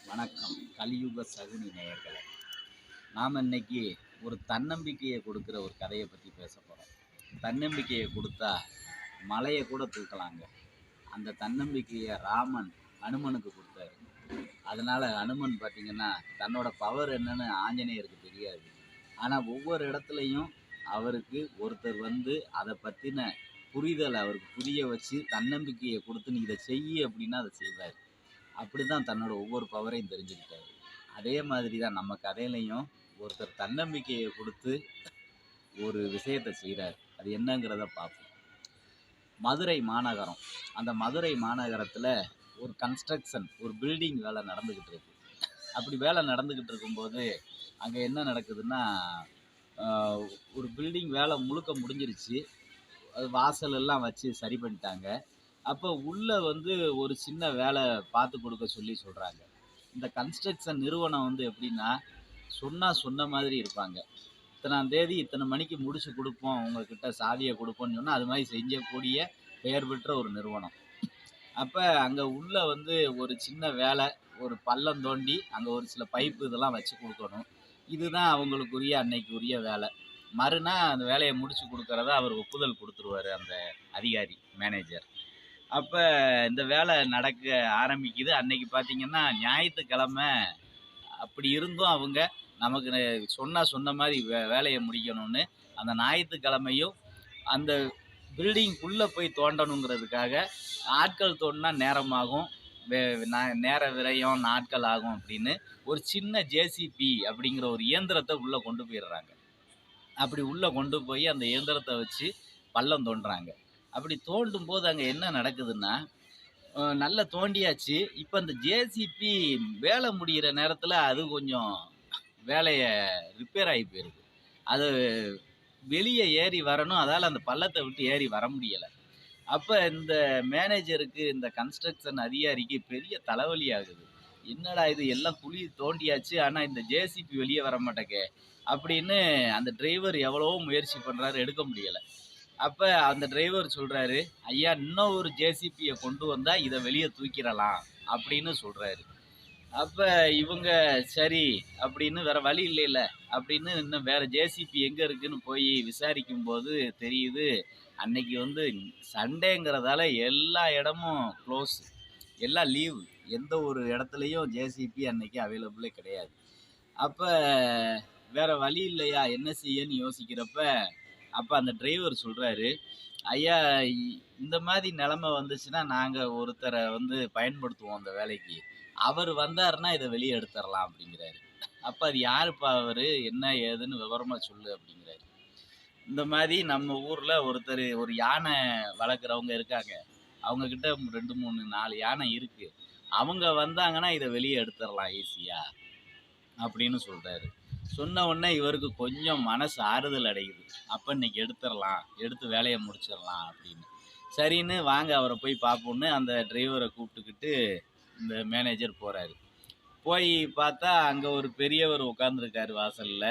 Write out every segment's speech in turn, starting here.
வணக்கம். கலியுக சகுனி நேயர்களே, நாம் இன்னைக்கு ஒரு தன்னம்பிக்கையை கொடுக்குற ஒரு கதையை பற்றி பேச போகிறோம். தன்னம்பிக்கையை கொடுத்தா மலையை கூட தூக்கலாங்க. அந்த தன்னம்பிக்கையை ராமன் அனுமனுக்கு கொடுத்தாரு. அதனால் அனுமன் பார்த்திங்கன்னா தன்னோட பவர் என்னன்னு ஆஞ்சநேயருக்கு தெரியாது. ஆனால் ஒவ்வொரு இடத்துலையும் அவருக்கு ஒருத்தர் வந்து அதை பற்றின புரிதலை அவருக்கு புரிய வச்சு தன்னம்பிக்கையை கொடுத்து நீ இதை செய்ய அப்படின்னா அதை செய்வார். அப்படி தான் தன்னோட ஒவ்வொரு பவரையும் தெரிஞ்சுக்கிட்டாரு. அதே மாதிரி தான் நம்ம கதையிலையும் ஒருத்தர் தன்னம்பிக்கையை கொடுத்து ஒரு விஷயத்தை செய்கிறார். அது என்னங்கிறத பார்ப்போம். மதுரை மாநகரம். அந்த மதுரை மாநகரத்தில் ஒரு கன்ஸ்ட்ரக்ஷன், ஒரு பில்டிங் வேலை நடந்துக்கிட்டு இருக்கு. அப்படி வேலை நடந்துக்கிட்டு இருக்கும்போது அங்கே என்ன நடக்குதுன்னா, ஒரு பில்டிங் வேலை முழுக்க முடிஞ்சிருச்சு. அது வாசல் எல்லாம் வச்சு சரி பண்ணிட்டாங்க. அப்போ உள்ள வந்து ஒரு சின்ன வேலை பார்த்து கொடுக்க சொல்லி சொல்கிறாங்க. இந்த கன்ஸ்ட்ரக்ஷன் நிறுவனம் வந்து எப்படின்னா, சொன்ன மாதிரி இருப்பாங்க. இத்தனாம் தேதி இத்தனை மணிக்கு முடிச்சு கொடுப்போம், உங்ககிட்ட சாவியை கொடுப்போம்னு சொன்னால் அது மாதிரி செஞ்சக்கூடிய பெயர் பெற்ற ஒரு நிறுவனம். அப்போ அங்கே உள்ள வந்து ஒரு சின்ன வேலை, ஒரு பள்ளம் தோண்டி அங்கே ஒரு சில பைப்பு இதெல்லாம் வச்சு கொடுக்கணும். இதுதான் அவங்களுக்குரிய அன்னைக்குரிய வேலை. மறுநாள் அந்த வேலையை முடிச்சு கொடுக்கறத அவர் ஒப்புதல் கொடுத்துருவார் அந்த அதிகாரி, மேனேஜர். அப்போ இந்த வேலை நடக்க ஆரம்பிக்குது. அன்னைக்கு பார்த்தீங்கன்னா ஞாயிற்றுக்கிழமை. அப்படி இருந்தும் அவங்க நமக்கு சொன்ன மாதிரி வேலையை முடிக்கணும்னு அந்த ஞாயிற்றுக்கிழமையும் அந்த பில்டிங்குள்ளே போய் தோண்டணுங்கிறதுக்காக ஆட்கள் தோண்டினா நேரமாகும், நேர விரயம், நாட்கள் ஆகும் அப்படின்னு ஒரு சின்ன ஜேசிபி அப்படிங்கிற ஒரு இயந்திரத்தை உள்ளே கொண்டு போயிடுறாங்க. அப்படி உள்ளே கொண்டு போய் அந்த இயந்திரத்தை வச்சு பள்ளம் தோண்டுறாங்க. அப்படி தோண்டும் போது அங்கே என்ன நடக்குதுன்னா, நல்லா தோண்டியாச்சு. இப்போ அந்த ஜேசிபி வேலை முடிகிற நேரத்தில் அது கொஞ்சம் வேலையை ரிப்பேர் ஆகி போயிடுது. அது வெளியே ஏறி வரணும், அதால் அந்த பள்ளத்தை விட்டு ஏறி வர முடியலை. அப்போ இந்த மேனேஜருக்கு, இந்த கன்ஸ்ட்ரக்ஷன் அதிகாரிக்கு பெரிய தலைவலி ஆகுது. என்னடா இது, எல்லாம் குழி தோண்டியாச்சு, ஆனால் இந்த ஜேசிபி வெளியே வர மாட்டேங்க அப்படின்னு அந்த டிரைவர் எவ்வளவோ முயற்சி பண்ணுறாரு, எடுக்க முடியலை. அப்போ அந்த டிரைவர் சொல்கிறாரு, ஐயா இன்னும் ஒரு ஜேசிபியை கொண்டு வந்தால் இதை வெளியே தூக்கிடலாம் அப்படின்னு சொல்கிறாரு. அப்போ இவங்க சரி அப்படின்னு வேறு வழி இல்லைல்ல அப்படின்னு இன்னும் வேறு ஜேசிபி எங்கே இருக்குதுன்னு போய் விசாரிக்கும்போது தெரியுது, அன்னைக்கு வந்து சண்டேங்கிறதால எல்லா இடமும் க்ளோஸ், எல்லாம் லீவு. எந்த ஒரு இடத்துலையும் ஜேசிபி அன்னைக்கு அவைலபிளே கிடையாது. அப்போ வேறு வழி இல்லையா, என்ன செய்யன்னு யோசிக்கிறப்ப அப்போ அந்த டிரைவர் சொல்கிறாரு, ஐயா இந்த மாதிரி நிலமை வந்துச்சுன்னா நாங்கள் ஒருத்தரை வந்து பயன்படுத்துவோம் அந்த வேலைக்கு, அவர் வந்தாருன்னா இதை வெளியே எடுத்துடலாம் அப்படிங்கிறாரு. அப்போ அது யாருப்பா அவர், என்ன ஏதுன்னு விவரமாக சொல்லு அப்படிங்கிறாரு. இந்த மாதிரி நம்ம ஊரில் ஒருத்தர், ஒரு யானை வளர்க்குறவங்க இருக்காங்க, அவங்கக்கிட்ட 2, 3, 4 யானை இருக்குது, அவங்க வந்தாங்கன்னா இதை வெளியே எடுத்துடலாம் ஈஸியாக அப்படின்னு சொல்கிறாரு. சொன்ன உடனே இவருக்கு கொஞ்சம் மனசு ஆறுதல் அடையுது. அப்போ இன்னைக்கு எடுத்துடலாம், எடுத்து வேலையை முடிச்சிடலாம் அப்படின்னு. சரின்னு வாங்க அவரை போய் பார்ப்போன்னு அந்த டிரைவரை கூப்பிட்டுக்கிட்டு இந்த மேனேஜர் போகிறாரு. போய் பார்த்தா அங்கே ஒரு பெரியவர் உட்காந்துருக்காரு வாசலில்.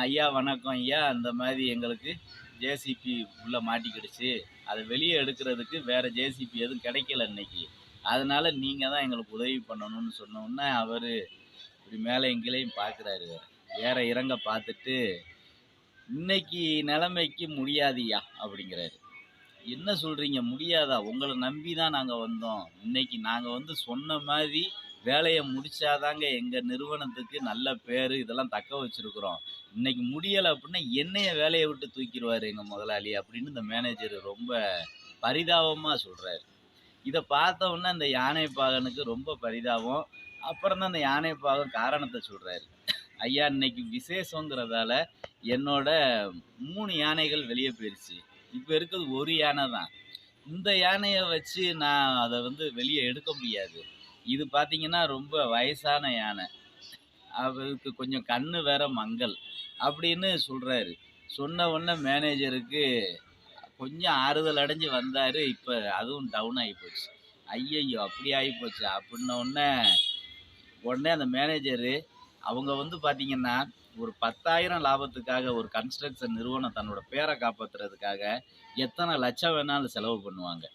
ஐயா வணக்கம் ஐயா, அந்த மாதிரி எங்களுக்கு ஜேசிபி உள்ளே மாட்டிக்கிடுச்சு, அதை வெளியே எடுக்கிறதுக்கு வேறு ஜேசிபி எதுவும் கிடைக்கல இன்னைக்கு, அதனால் நீங்கள் தான் எங்களுக்கு உதவி பண்ணணும்னு சொன்னோன்னே அவர் இப்படி மேலே எங்கேயும் பார்க்குறாரு. ஏற இறங்க பார்த்துட்டு, இன்னைக்கு நிலைமைக்கு முடியாதியா அப்படிங்கிறாரு. என்ன சொல்கிறீங்க, முடியாதா? உங்களை நம்பி தான் நாங்கள் வந்தோம். இன்னைக்கு நாங்கள் வந்து சொன்ன மாதிரி வேலையை முடித்தாதாங்க எங்கள் நிறுவனத்துக்கு நல்ல பேர், இதெல்லாம் தக்க வச்சுருக்குறோம். இன்னைக்கு முடியலை அப்படின்னா என்னைய வேலையை விட்டு தூக்கிடுவார் எங்கள் முதலாளி அப்படின்னு இந்த மேனேஜர் ரொம்ப பரிதாபமாக சொல்கிறாரு. இதை பார்த்தோன்னே அந்த யானைப்பாகனுக்கு ரொம்ப பரிதாபம். அப்புறம் தான் அந்த யானைப்பாகன் காரணத்தை சொல்கிறாரு. ஐயா இன்னைக்கு விசேஷங்கிறதால என்னோட 3 யானைகள் வெளியே போயிடுச்சு, இப்போ இருக்கிறது ஒரு யானை தான். இந்த யானையை வச்சு நான் அதை வந்து வெளியே எடுக்க முடியாது. இது பார்த்தீங்கன்னா ரொம்ப வயசான யானை, அவருக்கு கொஞ்சம் கண்ணு வேற மங்கல் அப்படின்னு சொல்கிறாரு. சொன்ன உடனே மேனேஜருக்கு கொஞ்சம் ஆறுதல் அடைஞ்சு வந்தார். இப்போ அதுவும் டவுன் ஆகி போச்சு. ஐயையோ அப்படி ஆகி போச்சு அப்படின்ன உடனே அந்த மேனேஜரு, அவங்க வந்து பார்த்தீங்கன்னா ஒரு 10,000 லாபத்துக்காக ஒரு கன்ஸ்ட்ரக்ஷன் நிறுவனம் தன்னோட பேரை காப்பாற்றுறதுக்காக எத்தனை லட்சம் வேணாலும் செலவு பண்ணுவாங்க.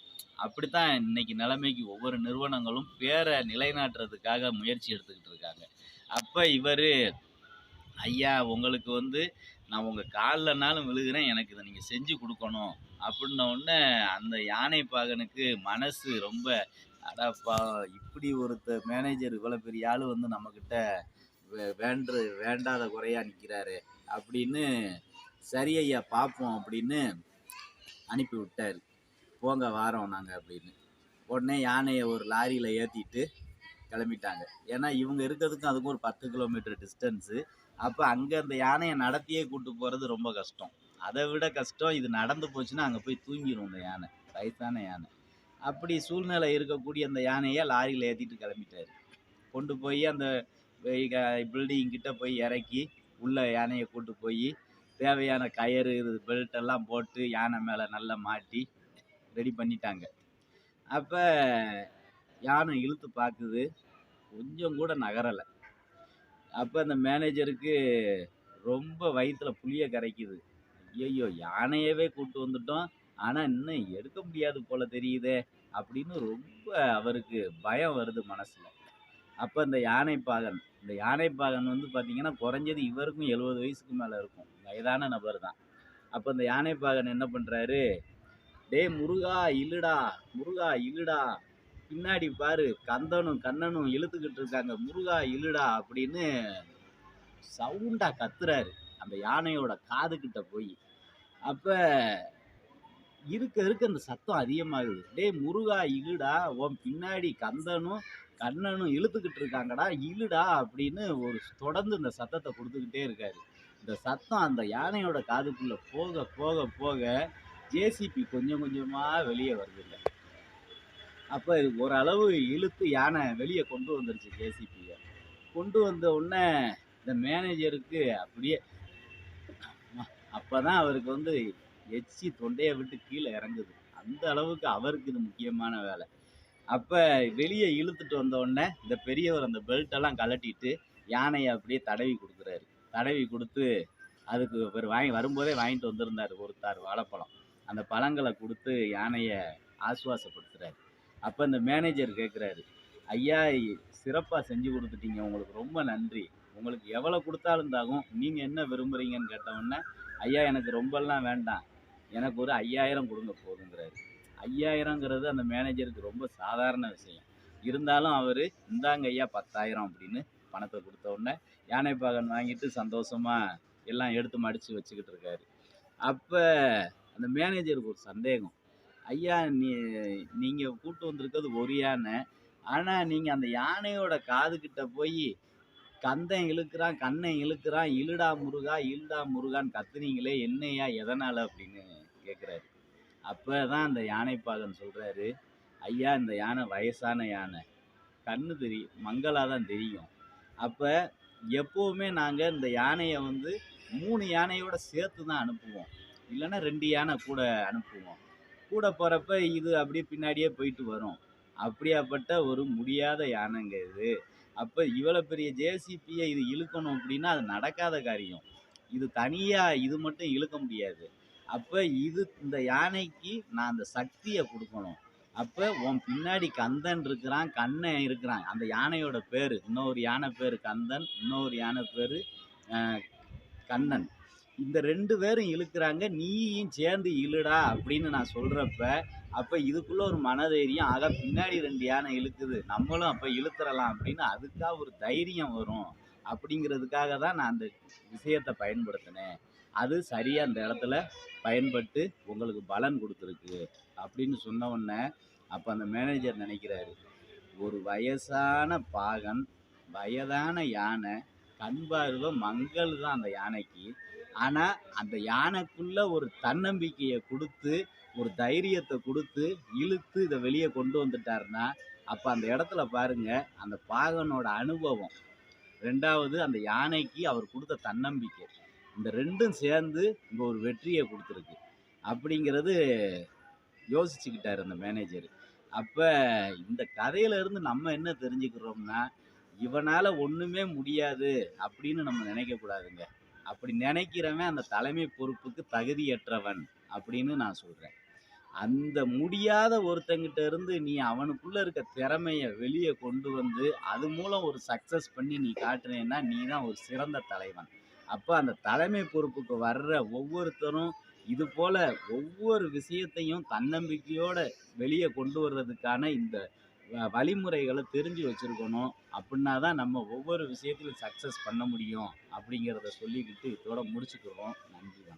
அப்படித்தான் இன்னைக்கு நிலைமைக்கு ஒவ்வொரு நிறுவனங்களும் பேரை நிலைநாட்டுறதுக்காக முயற்சி எடுத்துக்கிட்டு இருக்காங்க. அப்ப இவரு, ஐயா உங்களுக்கு வந்து நான் உங்க கால்லனாலும் விழுகிறேன், எனக்கு இதை நீங்க செஞ்சு கொடுக்கணும் அப்படின்ன உடனே அந்த யானை பாகனுக்கு மனசு ரொம்ப, அடப்பா இப்படி ஒருத்த மேனேஜர் இவ்வளவு பெரிய ஆளு வந்து நம்மக்கிட்ட வேண்டாத குறையா நிற்கிறாரு அப்படின்னு, சரி ஐயா பார்ப்போம் அப்படின்னு அனுப்பி விட்டாரு. போங்க வாரோம் நாங்கள் அப்படின்னு. உடனே யானையை ஒரு லாரியில் ஏற்றிட்டு கிளம்பிட்டாங்க. ஏன்னா இவங்க இருக்கிறதுக்கும் அதுக்கும் ஒரு 10 கிலோமீட்டர் டிஸ்டன்ஸு. அப்போ அங்கே அந்த யானையை நடத்தியே கூட்டு போகிறது ரொம்ப கஷ்டம். அதை விட கஷ்டம் இது நடந்து போச்சுன்னா அங்கே போய் தூங்கிடும் இந்த யானை, வயசான யானை. அப்படி சூழ்நிலை இருக்கக்கூடிய அந்த யானையை லாரியில் ஏற்றிட்டு கிளம்பிட்டாரு. கொண்டு போய் அந்த பில்டிங் கிட்ட போய் இறக்கி உள்ள யானையை கூட்டு போய் தேவையான கயிறு பெல்ட் எல்லாம் போட்டு யானை மேலே நல்லா மாட்டி ரெடி பண்ணிட்டாங்க. அப்போ யானை இழுத்து பார்க்குது, கொஞ்சம் கூட நகரலை. அப்போ அந்த மேனேஜருக்கு ரொம்ப வயிற்றுல புளிய கரைக்குது. ஐயோ யானையவே கூட்டு வந்துட்டோம், ஆனால் இன்னும் எடுக்க முடியாது போல தெரியுதே அப்படின்னு ரொம்ப அவருக்கு பயம் வருது மனசில். அப்போ இந்த யானைப்பாகன் வந்து பார்த்தீங்கன்னா குறைஞ்சது இவருக்கும் 70 வயசுக்கு மேலே இருக்கும், வயதான நபர் தான். அப்போ இந்த யானைப்பாகன் என்ன பண்ணுறாரு, டே முருகா இழுடா, முருகா இழுடா, பின்னாடி பாரு கந்தனும் கண்ணனும் இழுத்துக்கிட்டு இருக்காங்க, முருகா இழுடா அப்படின்னு சவுண்டா கத்துறாரு அந்த யானையோட காது கிட்ட போய். அப்ப இருக்க அந்த சத்தம் அதிகமாகுது. டே முருகா இழுடா, உன் பின்னாடி கந்தனும் கண்ணனும் இழுத்துக்கிட்டு இருக்காங்கடா, இழுடா அப்படின்னு ஒரு தொடர்ந்து இந்த சத்தத்தை கொடுத்துக்கிட்டே இருக்காரு. இந்த சத்தம் அந்த யானையோட காதுக்குள்ள போக போக போக ஜேசிபி கொஞ்சம் கொஞ்சமா வெளியே வருதுங்க. அப்போ ஓரளவு இழுத்து யானை வெளியே கொண்டு வந்துருச்சு ஜேசிபியை. கொண்டு வந்த உடனே இந்த மேனேஜருக்கு அப்படியே அப்போதான் அவருக்கு வந்து எச்சி தொண்டையை விட்டு கீழே இறங்குது. அந்த அளவுக்கு அவருக்கு இது முக்கியமான வேலை. அப்போ வெளியே இழுத்துட்டு வந்த உடனே இந்த பெரியவர் அந்த பெல்ட்டெல்லாம் கழட்டிட்டு யானையை அப்படியே தடவி கொடுக்குறாரு. தடவி கொடுத்து அதுக்கு வரும்போதே வாங்கிட்டு வந்திருந்தார் ஒரு தார் வாழைப்பழம். அந்த பழங்களை கொடுத்து யானையை ஆசுவாசப்படுத்துறாரு. அப்போ இந்த மேனேஜர் கேட்குறாரு, ஐயா சிறப்பாக செஞ்சு கொடுத்துட்டீங்க, உங்களுக்கு ரொம்ப நன்றி, உங்களுக்கு எவ்வளோ கொடுத்தாலும் தாகும், நீங்கள் என்ன விரும்புகிறீங்கன்னு கேட்டவுடனே, ஐயா எனக்கு ரொம்பலாம் வேண்டாம், எனக்கு ஒரு 5000 கொடுங்க போதுங்கிறாரு. 5000ங்கிறது அந்த மேனேஜருக்கு ரொம்ப சாதாரண விஷயம். இருந்தாலும் அவர் இந்தாங்க ஐயா 10,000 அப்படின்னு பணத்தை கொடுத்த உடனே யானைப்பாகன் வாங்கிட்டு சந்தோஷமாக எல்லாம் எடுத்து மடித்து வச்சுக்கிட்டு இருக்காரு. அப்போ அந்த மேனேஜருக்கு ஒரு சந்தேகம், ஐயா நீங்கள் கூட்டு வந்திருக்கிறது ஒரு யானை, ஆனால் நீங்கள் அந்த யானையோட காதுகிட்ட போய் கந்தன் இழுக்கிறான் கண்ணன் இழுக்கிறான் இழுடா முருகா இழுடா முருகான்னு கத்துனீங்களே, என்னையா எதனால் அப்படின்னு கேட்குறாரு. அப்போ தான் அந்த யானைப்பாகன் சொல்கிறாரு, ஐயா இந்த யானை வயசான யானை, கண்ணு தெரியும் மங்களாக தான் தெரியும். அப்போ எப்போவுமே நாங்கள் இந்த யானையை வந்து 3 யானையோட சேர்த்து தான் அனுப்புவோம், இல்லைன்னா 2 யானை கூட அனுப்புவோம். கூட போகிறப்ப இது அப்படியே பின்னாடியே போயிட்டு வரும். அப்படியாப்பட்ட ஒரு முடியாத யானைங்க இது. அப்போ இவ்வளோ பெரிய ஜேசிபியை இது இழுக்கணும் அப்படின்னா அது நடக்காத காரியம். இது தனியாக இது மட்டும் இழுக்க முடியாது. அப்போ இந்த யானைக்கு நான் அந்த சக்தியை கொடுக்கணும். அப்போ உன் பின்னாடி கந்தன் இருக்கிறான் கண்ணன் இருக்கிறான், அந்த யானையோட பேர், இன்னொரு யானை பேர் கந்தன், இன்னொரு யானை பேர் கண்ணன், இந்த 2 பேரும் இழுக்கிறாங்க, நீயும் சேர்ந்து இழுடா அப்படின்னு நான் சொல்கிறப்ப, அப்போ இதுக்குள்ளே ஒரு மனதைரியம், ஆக பின்னாடி 2 யானை இழுக்குது, நம்மளும் அப்போ இழுத்துறலாம் அப்படின்னு அதுக்காக ஒரு தைரியம் வரும் அப்படிங்கிறதுக்காக தான் நான் அந்த விஷயத்தை பயன்படுத்தினேன். அது சரியாக அந்த இடத்துல பயன்பட்டு உங்களுக்கு பலன் கொடுத்துருக்கு அப்படின்னு சொன்ன உடனே அப்போ அந்த மேனேஜர் நினைக்கிறாரு, ஒரு வயசான பாகன், வயதான யானை, கண் பார்வை மங்கள் தான் அந்த யானைக்கு, ஆனால் அந்த யானைக்குள்ள ஒரு தன்னம்பிக்கையை கொடுத்து ஒரு தைரியத்தை கொடுத்து இழுத்து இதை வெளியே கொண்டு வந்துட்டாருன்னா, அப்போ அந்த இடத்துல பாருங்க அந்த பாகனோட அனுபவம், 2வது அந்த யானைக்கு அவர் கொடுத்த தன்னம்பிக்கை, இந்த 2ம் சேர்ந்து இங்கே ஒரு வெற்றியை கொடுத்துருக்கு அப்படிங்கிறது யோசிச்சுக்கிட்டார் அந்த மேனேஜர். அப்போ இந்த கதையிலேருந்து நம்ம என்ன தெரிஞ்சுக்கிறோம்னா, இவனால் ஒன்றுமே முடியாது அப்படின்னு நம்ம நினைக்கக்கூடாதுங்க. அப்படி நினைக்கிறவன் அந்த தலைமை பொறுப்புக்கு தகுதியற்றவன் அப்படின்னு நான் சொல்கிறேன். அந்த முடியாத ஒருத்தங்கிட்ட இருந்து நீ அவனுக்குள்ள இருக்க திறமைய வெளிய கொண்டு வந்து, அது மூலம் ஒரு சக்சஸ் பண்ணி நீ காட்டுனேன்னா, நீ தான் ஒரு சிறந்த தலைவன். அப்ப அந்த தலைமை பொறுப்புக்கு வர்ற ஒவ்வொருத்தரும், இது போல ஒவ்வொரு விஷயத்தையும் தன்னம்பிக்கையோட வெளிய கொண்டு வர்றதுக்கான இந்த வழிமுறைகள தெரிஞ்சு வச்சிருக்கணும். அப்டின்னா தான் நம்ம ஒவ்வொரு விஷயத்திலும் சக்சஸ் பண்ண முடியும். அப்படிங்கிறத சொல்லிக்கிட்டு இதோட முடிச்சுக்குவோம். நன்றி.